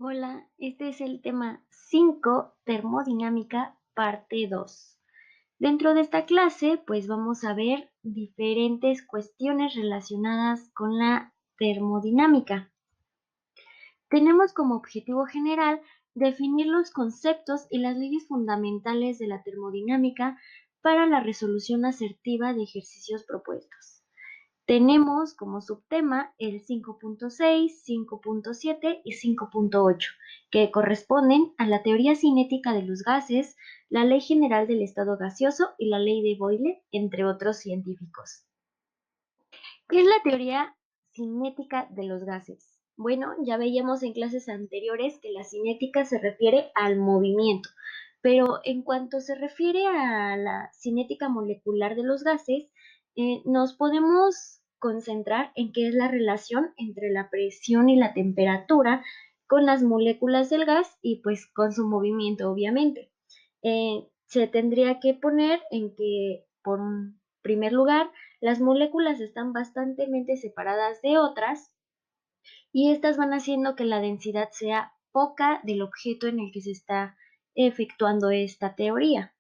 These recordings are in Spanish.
Hola, este es el tema 5, termodinámica, parte 2. Dentro de esta clase, pues vamos a ver diferentes cuestiones relacionadas con la termodinámica. Tenemos como objetivo general definir los conceptos y las leyes fundamentales de la termodinámica para la resolución asertiva de ejercicios propuestos. Tenemos como subtema el 5.6, 5.7 y 5.8, que corresponden a la teoría cinética de los gases, la ley general del estado gaseoso y la ley de Boyle, entre otros científicos. ¿Qué es la teoría cinética de los gases? Bueno, ya veíamos en clases anteriores que la cinética se refiere al movimiento, pero en cuanto se refiere a la cinética molecular de los gases, nos podemos concentrar en qué es la relación entre la presión y la temperatura con las moléculas del gas y pues con su movimiento, obviamente. Se tendría que poner en que, por un primer lugar, las moléculas están bastante separadas de otras y estas van haciendo que la densidad sea poca del objeto en el que se está efectuando esta teoría.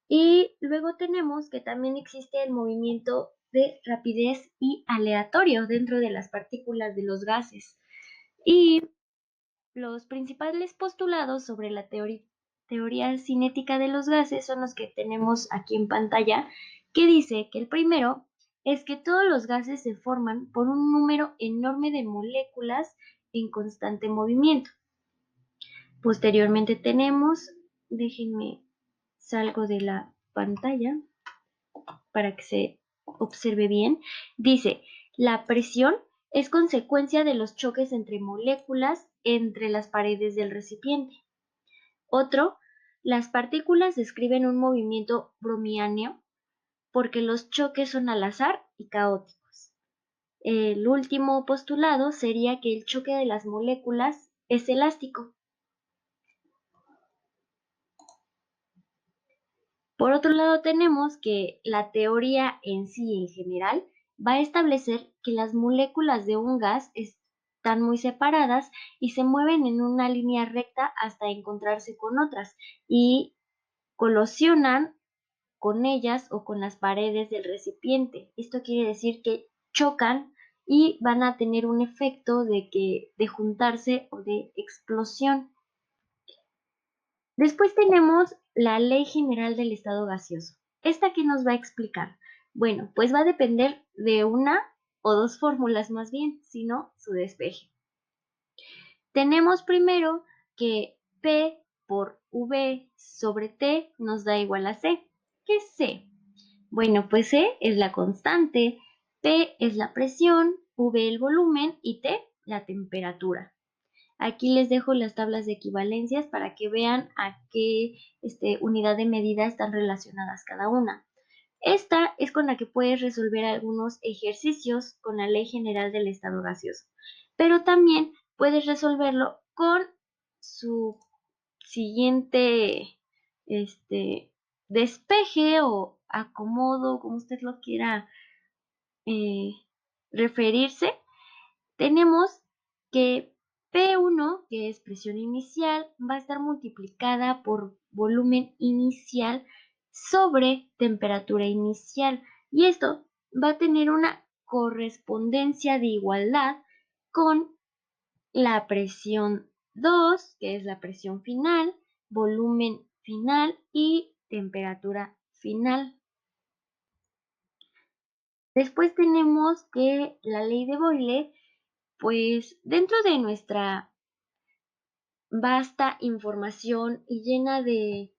Y luego tenemos que también existe el movimiento de rapidez y aleatorio dentro de las partículas de los gases. Y los principales postulados sobre la teoría cinética de los gases son los que tenemos aquí en pantalla, que dice que el primero es que todos los gases se forman por un número enorme de moléculas en constante movimiento. Posteriormente tenemos, déjenme salgo de la pantalla para que se observe bien, dice, la presión es consecuencia de los choques entre moléculas entre las paredes del recipiente. Otro, las partículas describen un movimiento browniano porque los choques son al azar y caóticos. El último postulado sería que el choque de las moléculas es elástico. Por otro lado, tenemos que la teoría en sí, en general, va a establecer que las moléculas de un gas están muy separadas y se mueven en una línea recta hasta encontrarse con otras y colisionan con ellas o con las paredes del recipiente. Esto quiere decir que chocan y van a tener un efecto de juntarse o de explosión. Después tenemos la Ley General del Estado Gaseoso. ¿Esta qué nos va a explicar? Bueno, pues va a depender de una o dos fórmulas más bien, sino su despeje. Tenemos primero que P por V sobre T nos da igual a C. ¿Qué es C? Bueno, pues C es la constante, P es la presión, V el volumen y T la temperatura. Aquí les dejo las tablas de equivalencias para que vean a qué unidad de medida están relacionadas cada una. Esta es con la que puedes resolver algunos ejercicios con la Ley General del Estado Gaseoso, pero también puedes resolverlo con su siguiente despeje o acomodo, como usted lo quiera eh, referirse. Tenemos que P1, que es presión inicial, va a estar multiplicada por volumen inicial sobre temperatura inicial. Y esto va a tener una correspondencia de igualdad con la presión 2, que es la presión final, volumen final y temperatura final. Después tenemos que la ley de Boyle, pues dentro de nuestra vasta información y llena de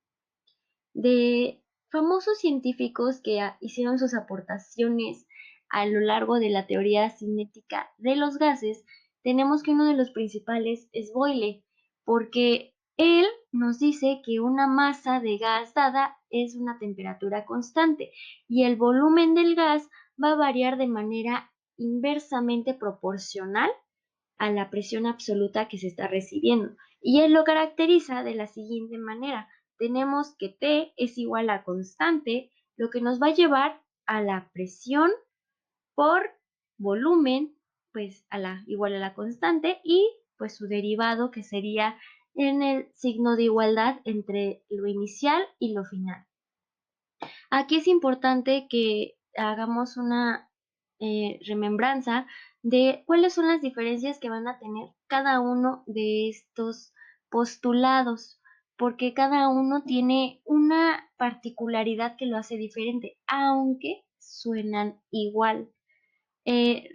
famosos científicos que hicieron sus aportaciones a lo largo de la teoría cinética de los gases, tenemos que uno de los principales es Boyle, porque él nos dice que una masa de gas dada es una temperatura constante y el volumen del gas va a variar de manera inversamente proporcional a la presión absoluta que se está recibiendo. Y él lo caracteriza de la siguiente manera. Tenemos que T es igual a constante, lo que nos va a llevar a la presión por volumen, pues igual a la constante, y pues su derivado, que sería en el signo de igualdad entre lo inicial y lo final. Aquí es importante que hagamos una remembranza de cuáles son las diferencias que van a tener cada uno de estos postulados, porque cada uno tiene una particularidad que lo hace diferente, aunque suenan igual.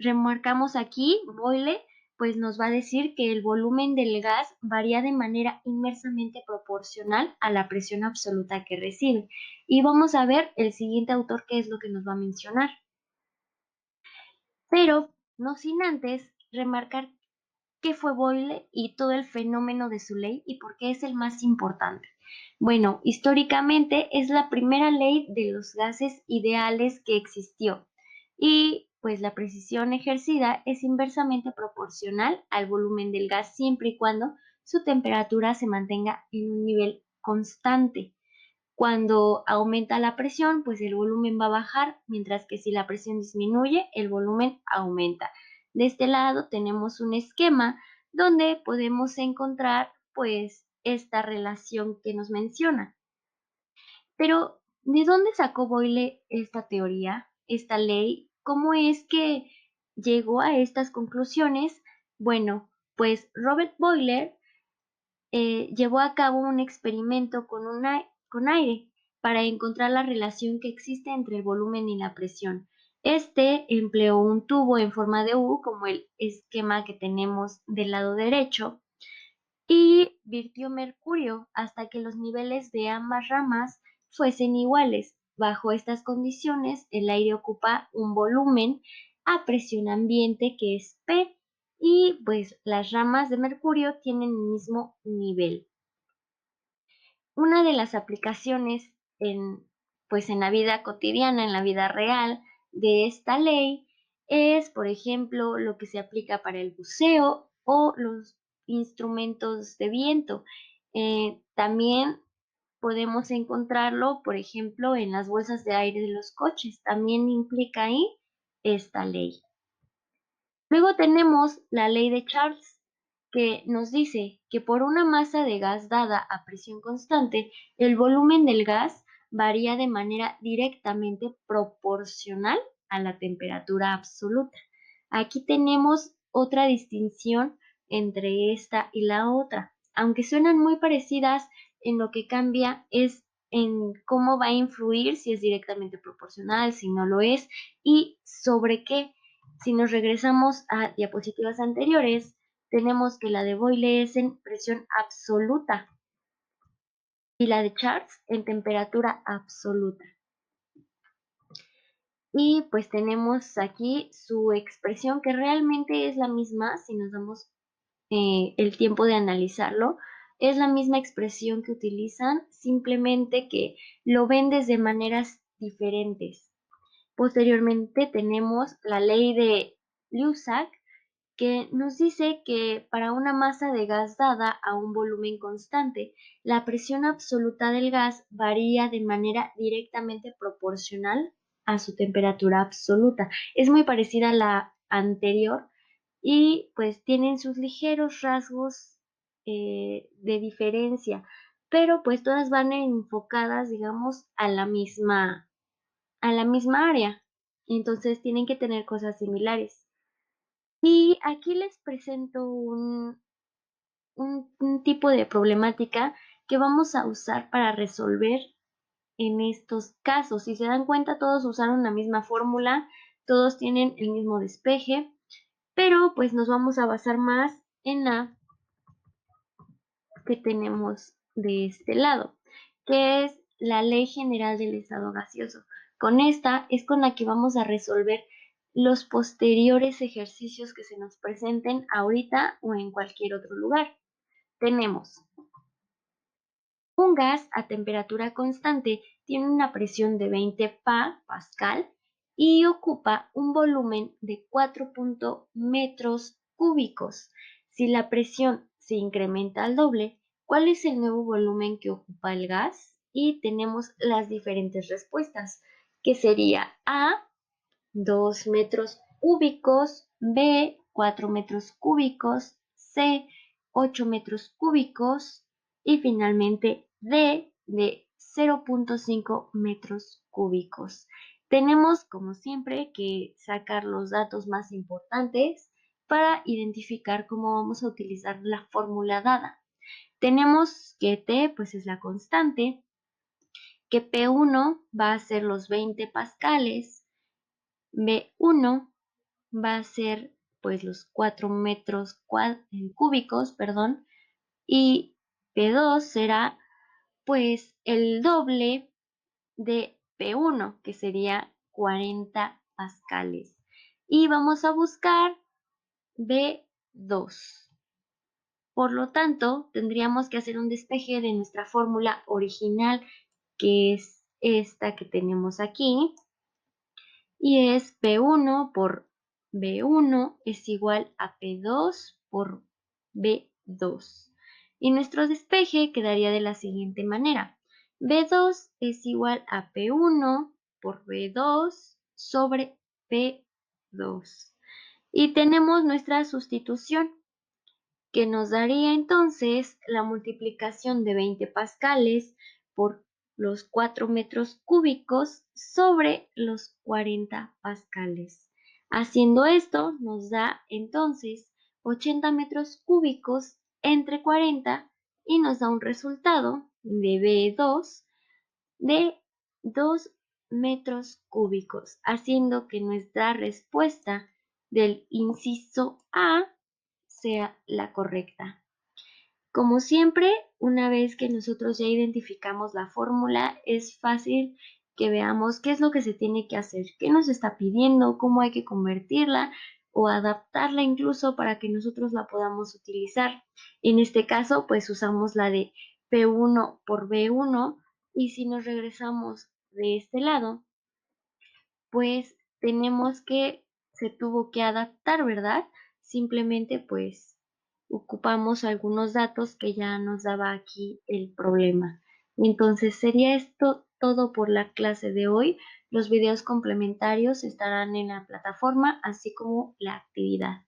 Remarcamos aquí, Boyle, pues nos va a decir que el volumen del gas varía de manera inversamente proporcional a la presión absoluta que recibe. Y vamos a ver el siguiente autor qué es lo que nos va a mencionar. Pero no sin antes remarcar qué fue Boyle y todo el fenómeno de su ley y por qué es el más importante. Bueno, históricamente es la primera ley de los gases ideales que existió y pues la precisión ejercida es inversamente proporcional al volumen del gas siempre y cuando su temperatura se mantenga en un nivel constante. Cuando aumenta la presión, pues el volumen va a bajar, mientras que si la presión disminuye, el volumen aumenta. De este lado tenemos un esquema donde podemos encontrar pues esta relación que nos menciona. Pero, ¿de dónde sacó Boyle esta teoría, esta ley? ¿Cómo es que llegó a estas conclusiones? Bueno, pues Robert Boyle llevó a cabo un experimento con aire para encontrar la relación que existe entre el volumen y la presión. Este empleó un tubo en forma de U, como el esquema que tenemos del lado derecho, y virtió mercurio hasta que los niveles de ambas ramas fuesen iguales. Bajo estas condiciones, el aire ocupa un volumen a presión ambiente que es P y pues las ramas de mercurio tienen el mismo nivel. Una de las aplicaciones pues en la vida cotidiana, en la vida real de esta ley es, por ejemplo, lo que se aplica para el buceo o los instrumentos de viento. También podemos encontrarlo, por ejemplo, en las bolsas de aire de los coches. También implica ahí esta ley. Luego tenemos la ley de Charles, que nos dice que por una masa de gas dada a presión constante, el volumen del gas varía de manera directamente proporcional a la temperatura absoluta. Aquí tenemos otra distinción entre esta y la otra. Aunque suenan muy parecidas, en lo que cambia es en cómo va a influir, si es directamente proporcional, si no lo es, y sobre qué. Si nos regresamos a diapositivas anteriores, tenemos que la de Boyle es en presión absoluta y la de Charles en temperatura absoluta. Y pues tenemos aquí su expresión que realmente es la misma, si nos damos el tiempo de analizarlo, es la misma expresión que utilizan, simplemente que lo ven desde maneras diferentes. Posteriormente tenemos la ley de Lusac, que nos dice que para una masa de gas dada a un volumen constante, la presión absoluta del gas varía de manera directamente proporcional a su temperatura absoluta. Es muy parecida a la anterior y pues tienen sus ligeros rasgos de diferencia, pero pues todas van enfocadas, digamos, a la misma área. Entonces tienen que tener cosas similares. Y aquí les presento un tipo de problemática que vamos a usar para resolver en estos casos. Si se dan cuenta, todos usaron la misma fórmula, todos tienen el mismo despeje, pero pues nos vamos a basar más en la que tenemos de este lado, que es la Ley General del Estado Gaseoso. Con esta es con la que vamos a resolver los posteriores ejercicios que se nos presenten ahorita o en cualquier otro lugar. Tenemos un gas a temperatura constante, tiene una presión de 20 pascal y ocupa un volumen de 4 metros cúbicos. Si la presión se incrementa al doble, ¿cuál es el nuevo volumen que ocupa el gas? Y tenemos las diferentes respuestas, que sería A, 2 metros cúbicos, B, 4 metros cúbicos, C 8 metros cúbicos y finalmente D de 0.5 metros cúbicos. Tenemos, como siempre, que sacar los datos más importantes para identificar cómo vamos a utilizar la fórmula dada. Tenemos que T pues es la constante, que P1 va a ser los 20 pascales, B1 va a ser pues los 4 metros cúbicos, perdón, y P2 será pues el doble de P1, que sería 40 pascales. Y vamos a buscar B2. Por lo tanto, tendríamos que hacer un despeje de nuestra fórmula original, que es esta que tenemos aquí, y es P1 por B1 es igual a P2 por B2. Y nuestro despeje quedaría de la siguiente manera. B2 es igual a P1 por B2 sobre P2. Y tenemos nuestra sustitución, que nos daría entonces la multiplicación de 20 pascales por los 4 metros cúbicos sobre los 40 pascales. Haciendo esto nos da entonces 80 metros cúbicos entre 40 y nos da un resultado de B2 de 2 metros cúbicos, haciendo que nuestra respuesta del inciso A sea la correcta. Como siempre, una vez que nosotros ya identificamos la fórmula, es fácil que veamos qué es lo que se tiene que hacer, qué nos está pidiendo, cómo hay que convertirla o adaptarla incluso para que nosotros la podamos utilizar. En este caso, pues usamos la de P1 por B1 y si nos regresamos de este lado, pues tenemos que se tuvo que adaptar, ¿verdad? Simplemente pues ocupamos algunos datos que ya nos daba aquí el problema. Entonces sería esto todo por la clase de hoy. Los videos complementarios estarán en la plataforma, así como la actividad.